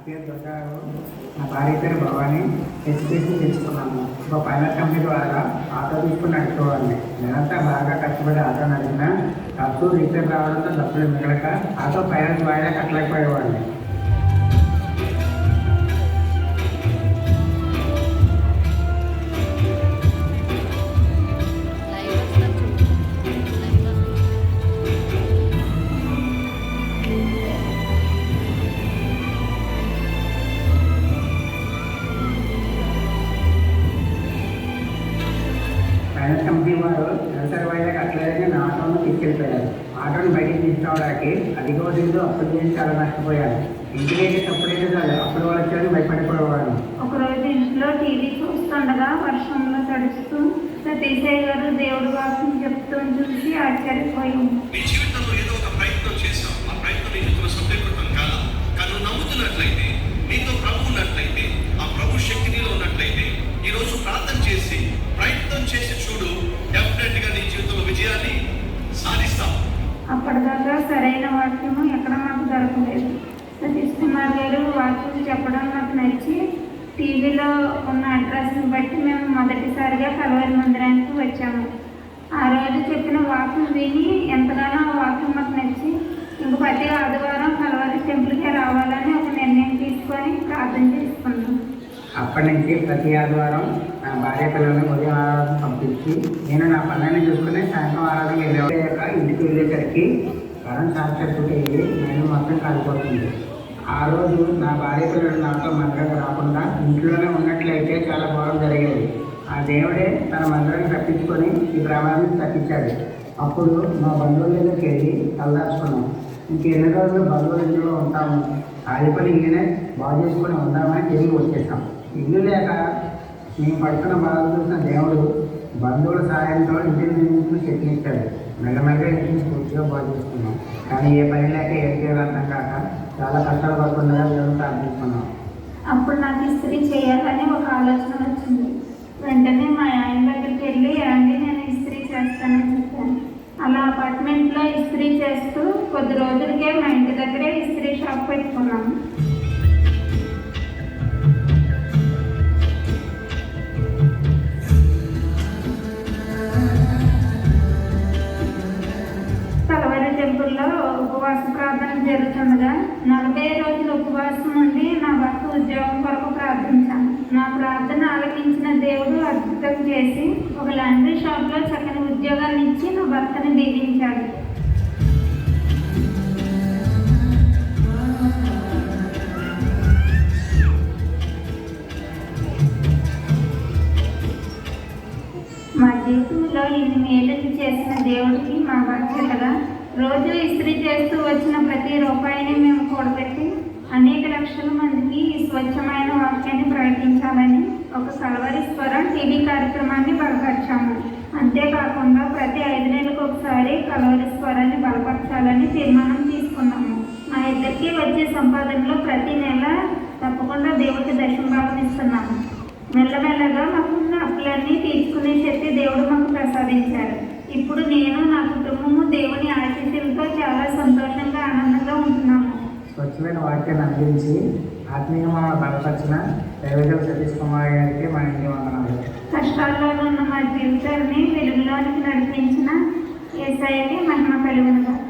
పేరు దొంగరావు, నా భార్య పేరు భవాని. ఎడ్యుకేషన్ తెచ్చుకున్నాము. ఒక ఫైనాన్స్ కంపెనీ ద్వారా ఆటో తీసుకుని నడుచుకోవాలి. నేనంతా బాగా కష్టపడి ఆటో నడిపిన ఖర్చు రిటర్న్ రావడంతో డబ్బులు మిగలక ఆటో ఫైనాన్స్ వాయిదా కట్టలేకపోయేవాడిని. ఫైనాన్స్ కంపెనీ వారు నెలసరి వాయిదా కట్టలేదని నా ఆటోను తీసుకెళ్ళిపోయారు. ఆటోని బయటికి తీసుకోవడానికి అధిక వడ్డీతో అప్పులు చేసి చాలా నష్టపోయాను. ఇంటికైతే తప్పుడైతే చాలు అప్పుడు వాళ్ళు వచ్చి భయపడిపోయేవాడు. ఒకరోజు ఇంట్లో టీవీ చూస్తుండగా వర్షంలో తడుచుతూ సతీశయ్య గారు దేవుడి వాక్యం చెప్తూ చూసి ఆశ్చర్యపోయాము. నీతో ప్రభు ఉన్నట్లయితే, ఆ ప్రభు శక్తి నీలో ఉన్నట్లయితే ఈ రోజు ప్రార్థన చేసి ప్రయత్నం చేసి చూడు, డెఫినెట్ గా నీ జీవితంలో విజయాన్ని సాధిస్తావు. అప్పటిదాకా సరైన వాక్యము ఎక్కడ నాకు దొరకలేదు. సతీష్ కుమార్ గారు వాక్యం చెప్పడం నాకు నచ్చి టీవీలో ఉన్న అడ్రస్ని బట్టి మేము మొదటిసారిగా కలవరి మందిరానికి వచ్చాము. ఆ రోజు చెప్పిన వాక్యం విని ఎంతగానో ఆ వాక్యం మాకు నచ్చి ఇంక ప్రతి ఆదివారం కలవరి టెంపుల్కే రావాలని ఒక నిర్ణయం తీసుకొని ప్రార్థన చేసుకున్నాం. అప్పటి నుంచి ప్రతి ఆదివారం నా భార్య పిల్లల్ని ఉదయం ఆరాధన పంపించి నేను నా పనులను చూసుకుని సాయంత్రం ఆరాధన వెళ్ళాక ఇంటికి వెళ్ళేసరికి కరెంట్ షార్ట్ సర్క్యూట్ అయ్యి నేను మొత్తం కాలిపోతుంది. ఆ రోజు నా భార్య పిల్లలు నాతో మందిరానికి రాకుండా ఇంట్లోనే ఉన్నట్లయితే చాలా బాగా జరిగేది. ఆ దేవుడే తన మందిరాన్ని తప్పించుకొని ఈ ప్రమాదాన్ని తప్పించాడు. అప్పుడు మా బంధువుల దగ్గరికి వెళ్ళి తలదాచుకున్నాం. ఇంకెన్ని రోజులు బంధువుల ఇంట్లో ఉంటాము, ఆడిపడి ఇల్లునే బాగు చేసుకొని ఉందామని తిరిగి వచ్చేసాం. ఇల్లు లేక మేము పడుతున్న బాధలు చూసిన దేవుడు బంధువుల సహాయంతో ఇంటిని నిర్మించుకుని చెట్లు ఇచ్చాడు. మెల్లమెల్లగా ఇంటిని పూర్తిగా బాగు చేసుకున్నాం. కానీ ఏ పని లేక ఏం చేయాలో అర్థం కాక చాలా కష్టాలు పడుతుండగా దేవుడు ప్రార్థిస్తున్నాం. అప్పుడు నాకు ఇస్త్రీ చేయాలని ఒక ఆలోచన వచ్చింది. వెంటనే మా ఆయన దగ్గరికి వెళ్ళి అండి నేను ఇస్త్రీ చేస్తానని చెప్పాను. అలా అపార్ట్మెంట్లో ఇస్త్రీ చేస్తూ కొద్ది రోజులకే మా ఇంటి దగ్గరే ఇస్త్రీ షాప్ పెట్టుకున్నాము. కలవరి టెంపుల్లో ఉపవాస ప్రార్థన జరుగుతుండగా 40 రోజులు ఉపవాసం ఉండి నా భర్త ఉద్యోగం కొరకు ప్రార్థించాను. నా ప్రార్థన ఆలకించిన దేవుడు అద్భుతం చేసి ఒక లాండ్రీ షాప్లో చక్కని ఉద్యోగాన్ని ఇచ్చి నా భర్తని దీవించాడు. మా జీవితంలో ఇన్ని మేలులు చేసిన దేవుడికి మా బాధ్యతగా రోజు ఇస్త్రీ చేస్తూ వచ్చిన ప్రతి రూపాయిని మేము కూడబెట్టి అనేక లక్షల మందికి ఈ స్వచ్ఛమైన వాక్యాన్ని ప్రకటించాలని ఒక కలవరి స్వరం టీవీ కార్యక్రమాన్ని బలపరిచాము. అంతేకాకుండా ప్రతి 5 నెలలకు ఒకసారి కలవరి స్వరాన్ని బలపరచాలని తీర్మానం తీసుకున్నాము. మా ఇద్దరికి వచ్చే సంపాదనలో ప్రతి నెల తప్పకుండా దేవుడికి దశమభాగం ఇస్తున్నాము. మెల్లమెల్లగా మాకున్న అప్పులన్నీ తీర్చుకునే శక్తి దేవుడు మాకు ప్రసాదించాడు. ఇప్పుడు నేను నా కుటుంబము దేవుని ఆశీస్సులతో చాలా సంతోషంగా ఆనందంగా ఉంటున్నాము. స్వచ్ఛమైన వాక్యాన్ని అందించి ఆత్మీయంగా బలపరిచిన దైవజన సతీష్ కుమార్ గారికి మా ఇంటి వందనాలు. కష్టాల్లో ఉన్న మా జీవితాన్ని వెలుగులోనికి నడిపించిన యేసయ్యకి మహిమ కలుగునుగాక.